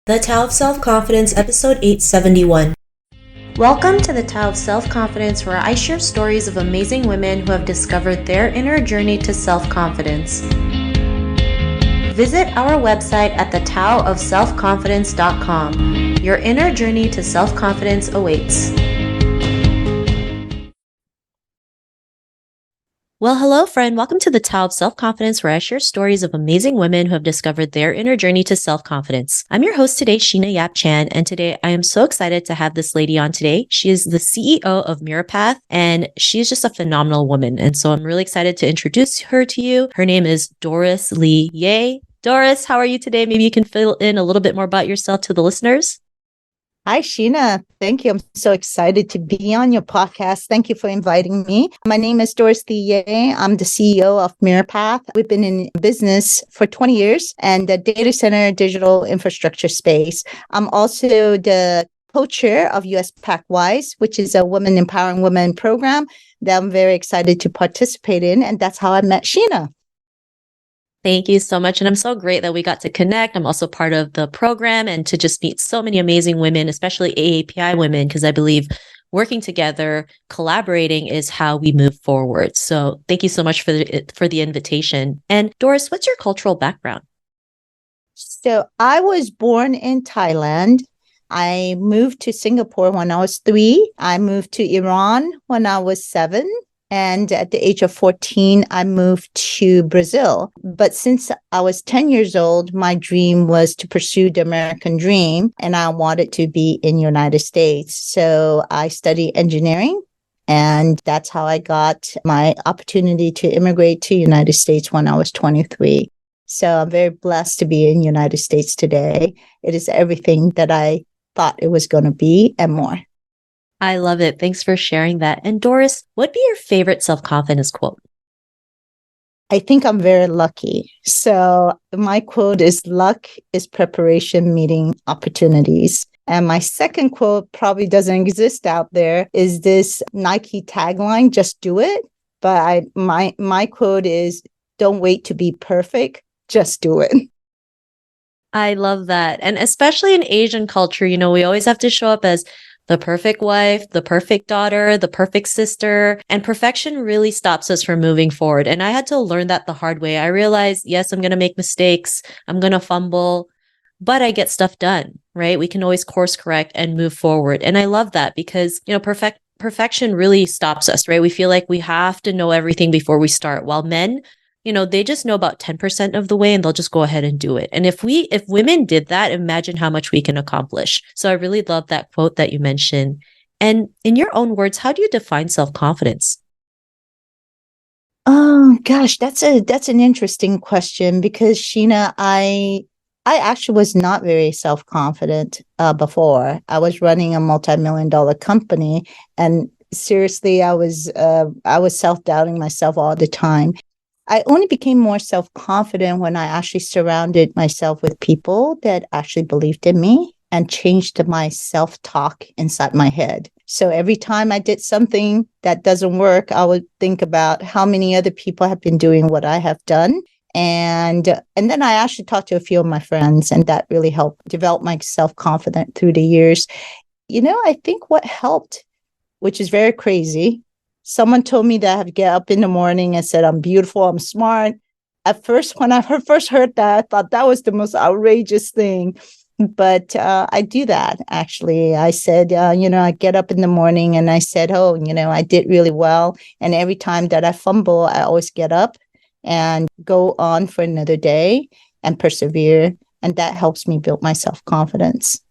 The Tao of Self-Confidence, Episode 871. Welcome to the Tao of Self-Confidence, where I share stories of amazing women who have discovered their inner journey to self-confidence. Visit our website at thetaoofselfconfidence.com. Your inner journey to self-confidence awaits. Well, hello, friend. Welcome to the Tao of Self-Confidence, where I share stories of amazing women who have discovered their inner journey to self-confidence. I'm your host today, Sheena Yap Chan, and today I am so excited to have this lady on today. She is the CEO of Mirapath, and she's just a phenomenal woman. And so I'm really excited to introduce her to you. Her name is Doris Li Yeh. Doris, how are you today? Maybe you can fill in a little bit more about yourself to the listeners. Hi, Sheena. Thank you. I'm so excited to be on your podcast. Thank you for inviting me. My name is Doris Li Yeh. I'm the CEO of Mirapath. We've been in business for 20 years and the data center digital infrastructure space. I'm also the co-chair of US PacWise, which is a Women Empowering Women program that I'm very excited to participate in. And that's how I met Sheena. Thank you so much. And I'm so great that we got to connect. I'm also part of the program and to just meet so many amazing women, especially AAPI women, because I believe working together, collaborating is how we move forward. So thank you so much for the invitation. And Doris, what's your cultural background? So I was born in Thailand. I moved to Singapore when I was 3. I moved to Iran when I was 7. And at the age of 14, I moved to Brazil. But since I was 10 years old, my dream was to pursue the American dream, and I wanted to be in the United States. So I studied engineering, and that's how I got my opportunity to immigrate to the United States when I was 23. So I'm very blessed to be in the United States today. It is everything that I thought it was going to be and more. I love it. Thanks for sharing that. And Doris, what'd be your favorite self-confidence quote? I think I'm very lucky. So my quote is, luck is preparation meeting opportunities. And my second quote probably doesn't exist out there is this Nike tagline, just do it. But my quote is, don't wait to be perfect, just do it. I love that. And especially in Asian culture, we always have to show up as the perfect wife, the perfect daughter, the perfect sister, and perfection really stops us from moving forward. And I had to learn that the hard way. I realized, yes, I'm going to make mistakes. I'm going to fumble, but I get stuff done, right? We can always course correct and move forward. And I love that because, perfection really stops us, right? We feel like we have to know everything before we start, while men, they just know about 10% of the way and they'll just go ahead and do it. And if women did that, imagine how much we can accomplish. So I really love that quote that you mentioned. And in your own words, how do you define self-confidence? Oh gosh, that's an interesting question because Sheena, I actually was not very self-confident before. I was running a multi-million-dollar company, and seriously, I was self-doubting myself all the time. I only became more self-confident when I actually surrounded myself with people that actually believed in me and changed my self-talk inside my head. So every time I did something that doesn't work, I would think about how many other people have been doing what I have done. And then I actually talked to a few of my friends, and that really helped develop my self-confidence through the years. I think what helped, which is very crazy, someone told me that I have to get up in the morning and said, I'm beautiful, I'm smart. At first, when I first heard that, I thought that was the most outrageous thing. But I do that, actually. I said, I get up in the morning and I said, I did really well. And every time that I fumble, I always get up and go on for another day and persevere. And that helps me build my self-confidence.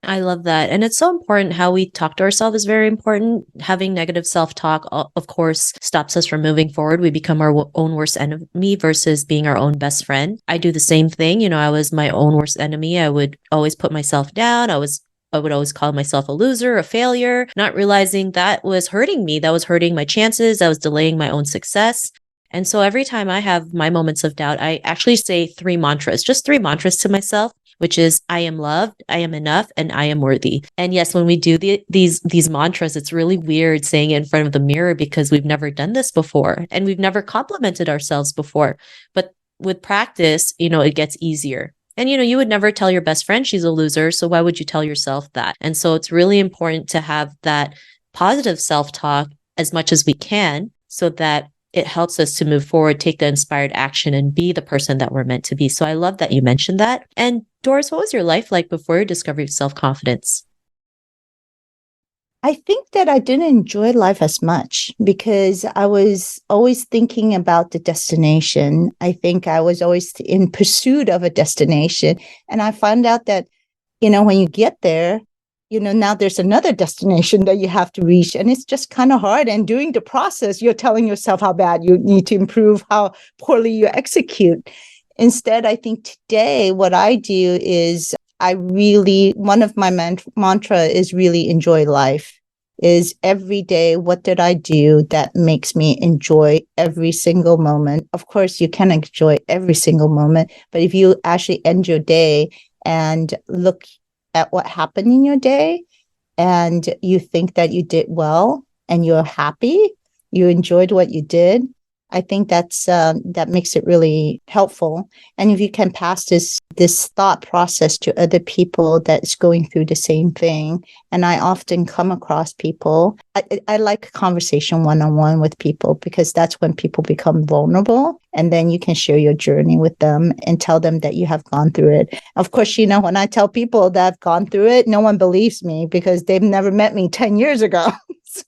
I love that. And it's so important. How we talk to ourselves is very important. Having negative self-talk, of course, stops us from moving forward. We become our own worst enemy versus being our own best friend. I do the same thing. I was my own worst enemy. I would always put myself down. I would always call myself a loser, a failure, not realizing that was hurting me. That was hurting my chances. I was delaying my own success. And so every time I have my moments of doubt, I actually say 3 mantras, just 3 mantras to myself, which is I am loved, I am enough, and I am worthy. And yes, when we do these mantras, it's really weird saying it in front of the mirror because we've never done this before and we've never complimented ourselves before. But with practice, it gets easier. And you would never tell your best friend she's a loser. So why would you tell yourself that? And so it's really important to have that positive self-talk as much as we can so that it helps us to move forward, take the inspired action, and be the person that we're meant to be. So I love that you mentioned that. And Doris, what was your life like before your discovery of self-confidence? I think that I didn't enjoy life as much because I was always thinking about the destination. I think I was always in pursuit of a destination. And I found out that, when you get there, now there's another destination that you have to reach. And it's just kind of hard. And during the process, you're telling yourself how bad you need to improve, how poorly you execute. Instead, I think today what I do is one of my mantra is really enjoy life. Is every day, what did I do that makes me enjoy every single moment? Of course, you can enjoy every single moment, but if you actually end your day and look at what happened in your day and you think that you did well and you're happy, you enjoyed what you did, I think that makes it really helpful. And if you can pass this thought process to other people that's going through the same thing, and I often come across people, I like conversation one-on-one with people because that's when people become vulnerable, and then you can share your journey with them and tell them that you have gone through it. Of course, when I tell people that I've gone through it, no one believes me because they've never met me 10 years ago. So.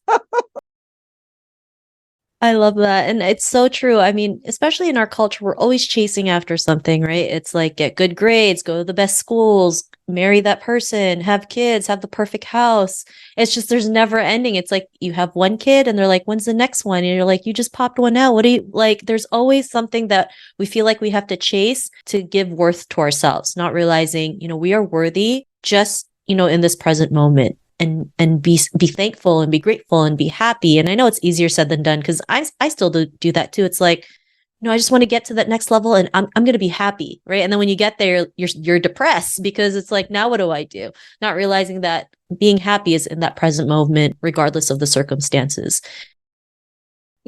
I love that. And it's so true. I mean, especially in our culture, we're always chasing after something, right? It's like get good grades, go to the best schools, marry that person, have kids, have the perfect house. It's just there's never ending. It's like you have one kid and they're like, when's the next one? And you're like, you just popped one out. What do you like? There's always something that we feel like we have to chase to give worth to ourselves, not realizing, we are worthy just, in this present moment. And be thankful and be grateful and be happy. And I know it's easier said than done because I still do that too. It's like, I just want to get to that next level and I'm going to be happy, right? And then when you get there, you're depressed because it's like, now what do I do? Not realizing that being happy is in that present moment, regardless of the circumstances.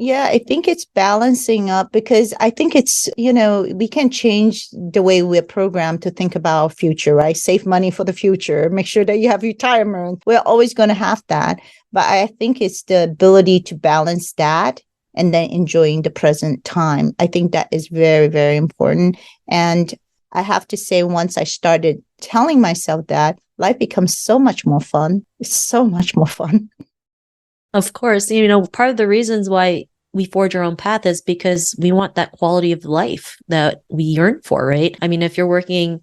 Yeah, I think it's balancing up because I think it's, we can change the way we're programmed to think about our future, right? Save money for the future, make sure that you have retirement. We're always going to have that. But I think it's the ability to balance that and then enjoying the present time. I think that is very, very important. And I have to say, once I started telling myself that, life becomes so much more fun. It's so much more fun. Of course, part of the reasons why we forge our own path is because we want that quality of life that we yearn for, right? I mean, if you're working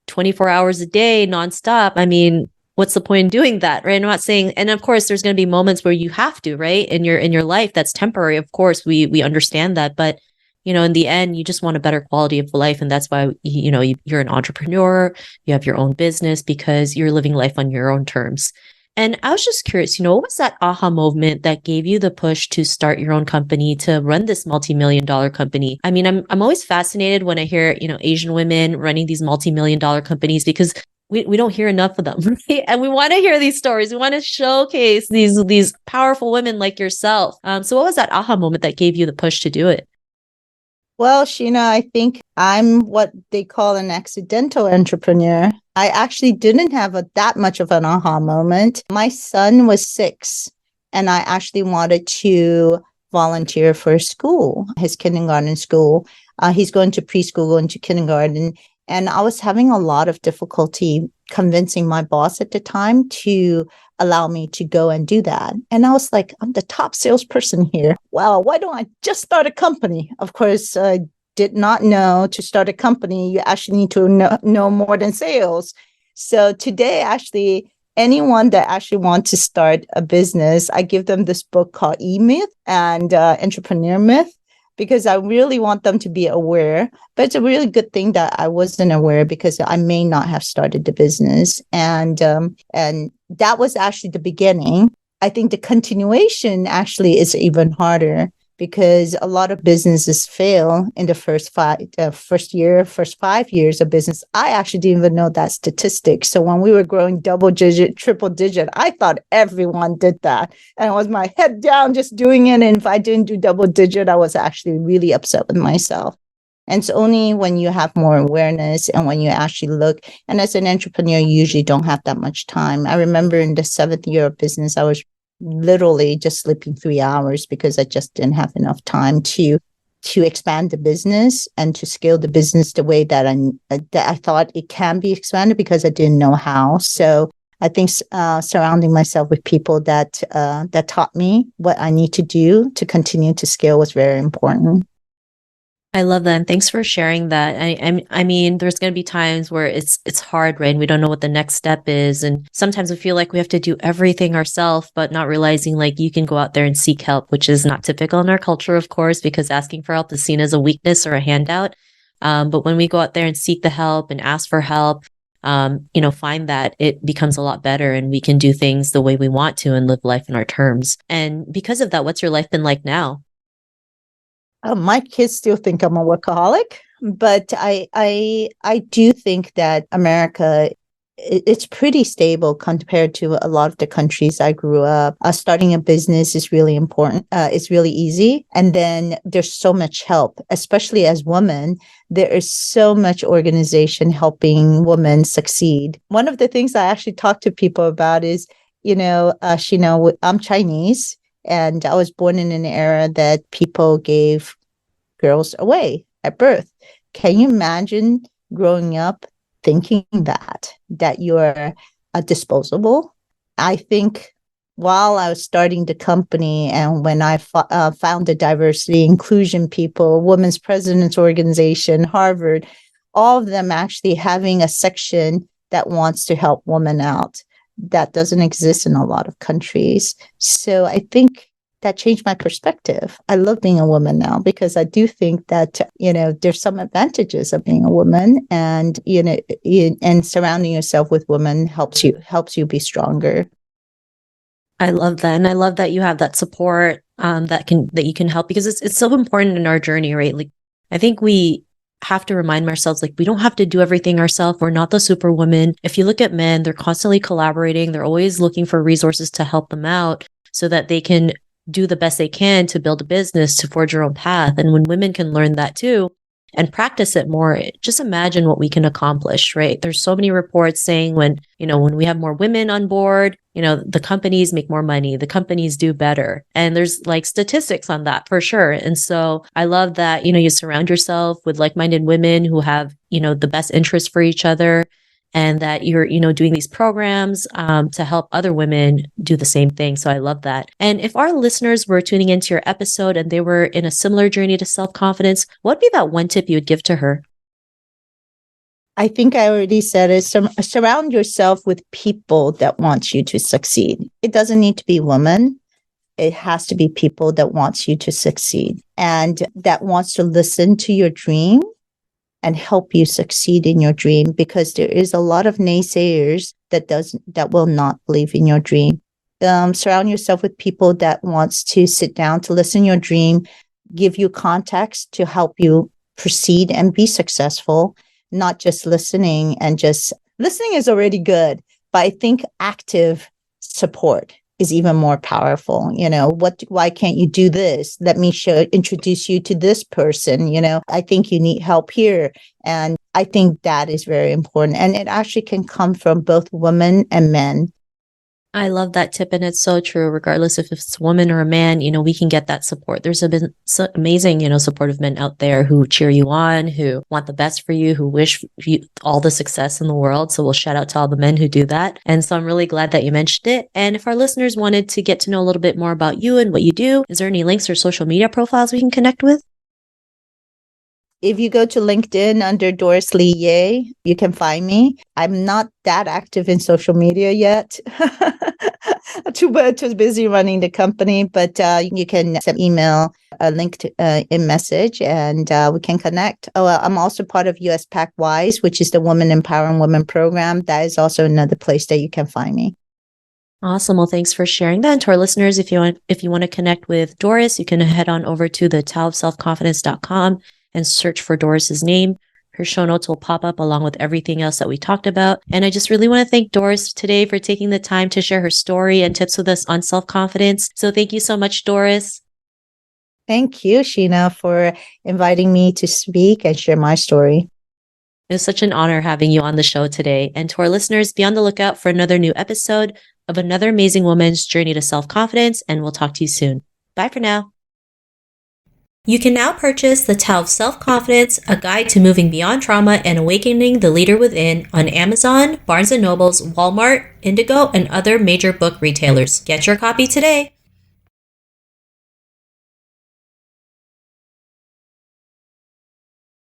24 hours a day nonstop, I mean, what's the point in doing that, right? I'm not saying, and of course, there's going to be moments where you have to, right? In your life, that's temporary. Of course, we understand that, but in the end, you just want a better quality of life, and that's why you're an entrepreneur, you have your own business because you're living life on your own terms. And I was just curious, what was that aha moment that gave you the push to start your own company, to run this multi-million-dollar company? I mean, I'm always fascinated when I hear, Asian women running these multi-million-dollar companies because we don't hear enough of them, right? And we want to hear these stories. We want to showcase these powerful women like yourself. So what was that aha moment that gave you the push to do it? Well, Sheena, I think I'm what they call an accidental entrepreneur. I actually didn't have that much of an aha moment. My son was 6, and I actually wanted to volunteer for school, his kindergarten school. He's going to preschool, going to kindergarten. And I was having a lot of difficulty convincing my boss at the time to allow me to go and do that. And I was like, I'm the top salesperson here. Well, why don't I just start a company? Of course, I did not know to start a company, you actually need to know more than sales. So today, actually, anyone that actually wants to start a business, I give them this book called E-Myth and Entrepreneur Myth, because I really want them to be aware. But it's a really good thing that I wasn't aware because I may not have started the business. And that was actually the beginning. I think the continuation actually is even harder because a lot of businesses fail in the first 5 years of business. I actually didn't even know that statistic. So when we were growing double digit, triple digit, I thought everyone did that. And it was my head down just doing it. And if I didn't do double digit, I was actually really upset with myself. And it's only when you have more awareness and when you actually look, and as an entrepreneur, you usually don't have that much time. I remember in the 7th year of business, I was literally just sleeping 3 hours because I just didn't have enough time to expand the business and to scale the business the way that I thought it can be expanded, because I didn't know how. So I think surrounding myself with people that taught me what I need to do to continue to scale was very important. I love that. And thanks for sharing that. I mean, there's going to be times where it's hard, right? And we don't know what the next step is. And sometimes we feel like we have to do everything ourselves, but not realizing like you can go out there and seek help, which is not typical in our culture, of course, because asking for help is seen as a weakness or a handout. But when we go out there and seek the help and ask for help, find that it becomes a lot better and we can do things the way we want to and live life in our terms. And because of that, what's your life been like now? My kids still think I'm a workaholic, but I do think that America, it's pretty stable compared to a lot of the countries I grew up. Starting a business is really important. It's really easy. And then there's so much help, especially as women. There is so much organization helping women succeed. One of the things I actually talk to people about is, I'm Chinese. And I was born in an era that people gave girls away at birth. Can you imagine growing up thinking that you're disposable? I think while I was starting the company and when I found the diversity, inclusion people, Women's Presidents Organization, Harvard, all of them actually having a section that wants to help women out. That doesn't exist in a lot of countries. So I think that changed my perspective. I love being a woman now because I do think that, there's some advantages of being a woman, and, and surrounding yourself with women helps you be stronger. I love that. And I love that you have that support that you can help, because it's so important in our journey, right? Like, I think we have to remind ourselves, like, we don't have to do everything ourselves. We're not the superwoman. If you look at men, they're constantly collaborating. They're always looking for resources to help them out so that they can do the best they can to build a business, to forge your own path. And when women can learn that too and practice it more, just imagine what we can accomplish, right? There's so many reports saying when we have more women on board, the companies make more money, the companies do better. And there's like statistics on that for sure. And so I love that, you surround yourself with like-minded women who have, the best interest for each other, and that you're, doing these programs to help other women do the same thing. So I love that. And if our listeners were tuning into your episode and they were in a similar journey to self-confidence, what would be that one tip you would give to her? I think I already said it. Surround yourself with people that want you to succeed. It doesn't need to be women. It has to be people that wants you to succeed and that wants to listen to your dream and help you succeed in your dream, because there is a lot of naysayers that will not believe in your dream. Surround yourself with people that wants to sit down to listen to your dream, give you context to help you proceed and be successful, not just listening. And just listening is already good, but I think active support is even more powerful. Why can't you do this? Let me introduce you to this person. I think you need help here. And I think that is very important. And it actually can come from both women and men. I love that tip. And it's so true. Regardless if it's a woman or a man, we can get that support. There's been so amazing, supportive men out there who cheer you on, who want the best for you, who wish you all the success in the world. So we'll shout out to all the men who do that. And so I'm really glad that you mentioned it. And if our listeners wanted to get to know a little bit more about you and what you do, is there any links or social media profiles we can connect with? If you go to LinkedIn under Doris Li Yeh, you can find me. I'm not that active in social media yet. Too busy running the company, but you can send email, a link in message, and we can connect. I'm also part of US PAC WISE, which is the Women Empowering Women program. That is also another place that you can find me. Awesome. Well, thanks for sharing that. And to our listeners, if you want to connect with Doris, you can head on over to the taoofselfconfidence.com and search for Doris's name. Her show notes will pop up along with everything else that we talked about. And I just really want to thank Doris today for taking the time to share her story and tips with us on self-confidence. So thank you so much, Doris. Thank you, Sheena, for inviting me to speak and share my story. It was such an honor having you on the show today. And to our listeners, be on the lookout for another new episode of another amazing woman's journey to self-confidence, and we'll talk to you soon. Bye for now. You can now purchase The Tao of Self-Confidence, a guide to moving beyond trauma and awakening the leader within on Amazon, Barnes & Noble's, Walmart, Indigo, and other major book retailers. Get your copy today.